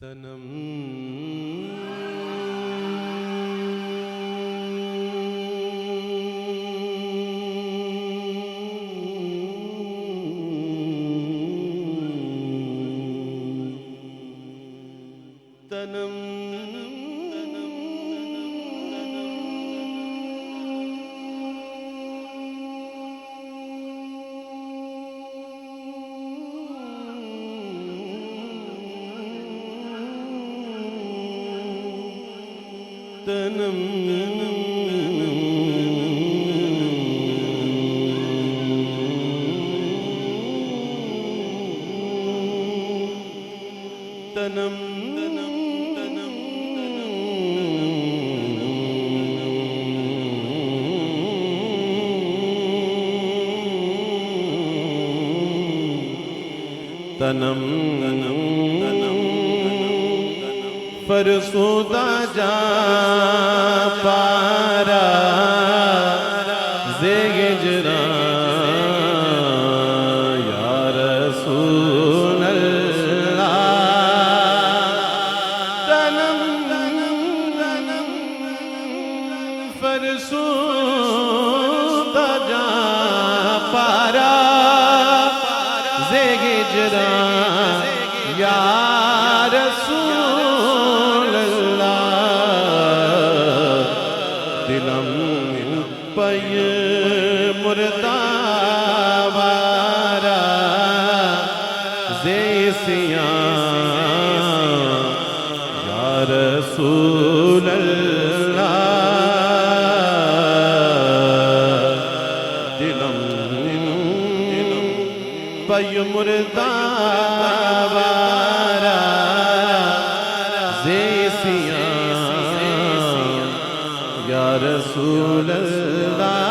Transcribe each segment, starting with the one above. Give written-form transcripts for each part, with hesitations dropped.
तनम तनम तनम तनम तनम फरसुदा जा पारा ज़ेगिजरा या रसूल अल्लाह। तनम फरसुदा जा पारा ज़ेगिजरा या रसूल दिलम पय मुर्दावारा ज़ेसिया या रसूल अल्लाह। दिलम पय मुर्दावारा ज़ेसिया या रसूल अल्लाह।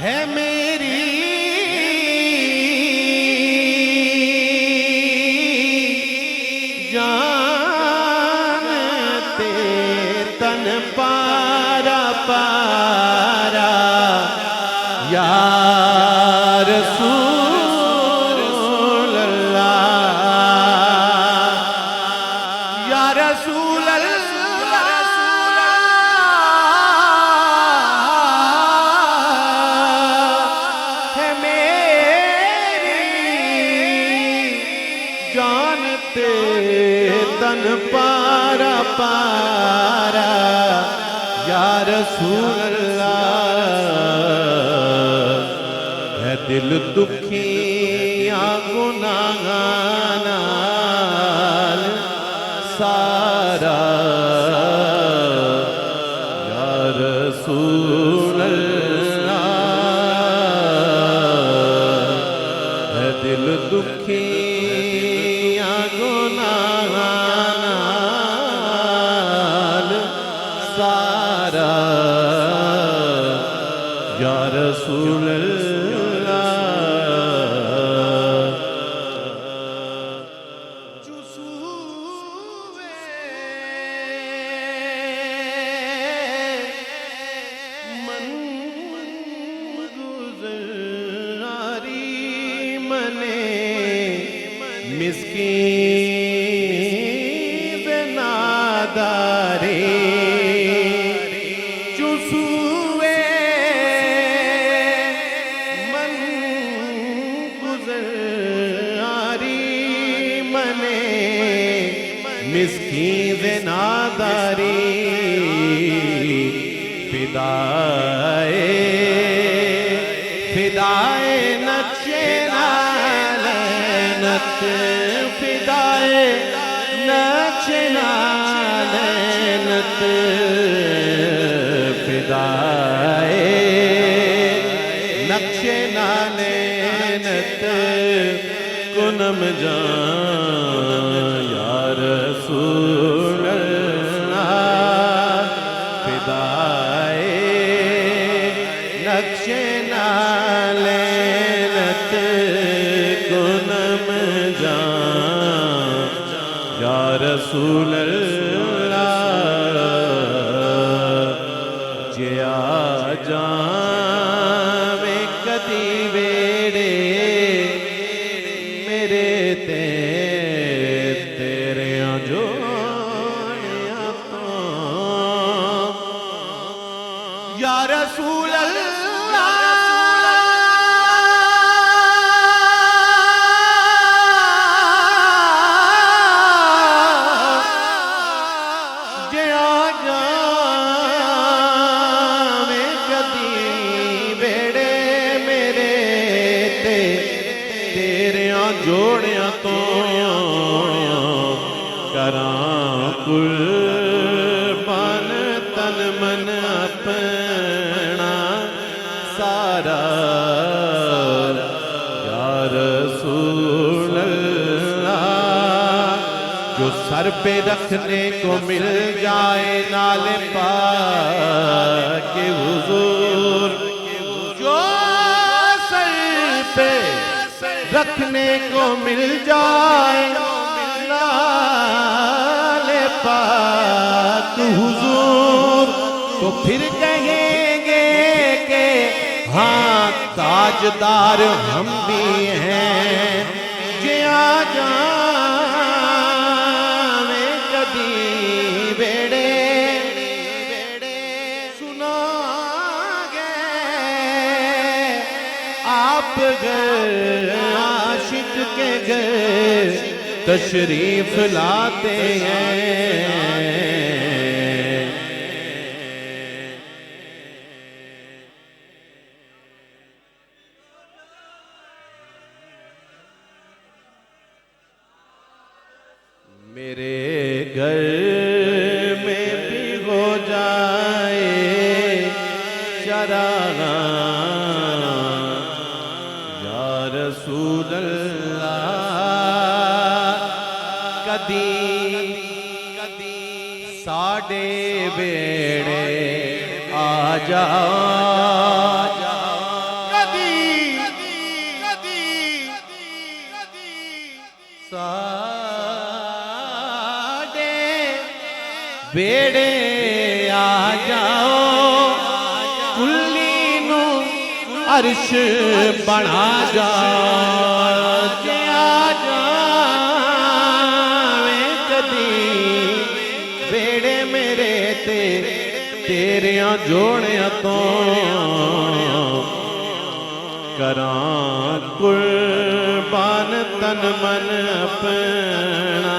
है मेरी जान ते तन पारा पारा या रसूल अल्लाह। या रसूल अल्लाह है मेरी जान ते तन पारा पारा या रसूल अल्लाह। है दिल दुखी या गुनाह नाल सारा या रसूल अल्लाह। है दिल दुखी या गुनाह नाल सारा या रसूल अल्लाह। मिस्कीन नादारे चुसूए मन गुज़ारी मने मिस्कीन नादारी फिदाए फिदाए नचे नालनत फिदाए नचे नालनत फिदाए नक्शे नालनत कुनम जान या रसूल अल्लाह। फिदाए नक्शे नालनत कुनम जान या रसूल अल्लाह। जिया जावे कदी वेड़े ते तेरे जोड़िया तो या रसूल अल्लाह जे आ जावे कदी बेड़े मेरे ते तेरे जोड़िया तो करां कुर्बान तन मन अपना सारा या रसूल अल्लाह जो सर पे रखने को मिल जाए नाले पाके हुजूर जो सर पे रखने को मिल जाए नाले पाक हुजूर तो फिर कहेंगे कि हाँ ताजदार हम भी हैं जे आ जावे कदी बेड़े सुनागे आप घर आशिक के घर तशरीफ लाते हैं। मेरे घर में भी हो जाए शराना या रसूल अल्लाह कदी साडे बेड़े आ जाओ कदी बेड़े आ जाओ कुल्ली नू अर्श बना जाओ जे आ जावे कदी बेड़े मेरे ते तेरे जोड़िया तो करां कुर्बान तन मन अपना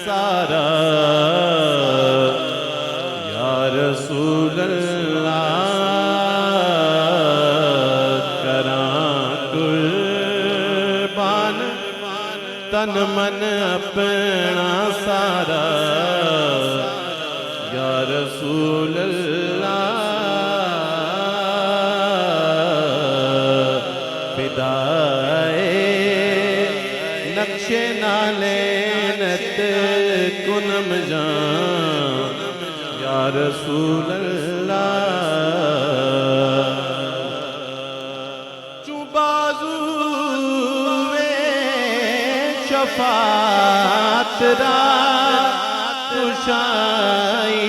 सारा या रसूल अल्लाह करां कुर्बान तन मन अपना सारा या रसूल अल्लाह फिदाए नक्शे नाले कुनम जान या रसूल अल्लाह चुबाजुए शफात रात कुशाई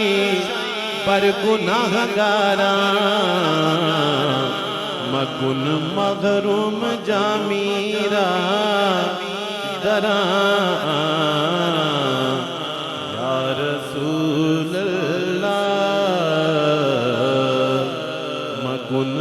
पर गुनाहगारा मकुन मगरूम जामीरा दरा या रसूल अल्लाह मकुन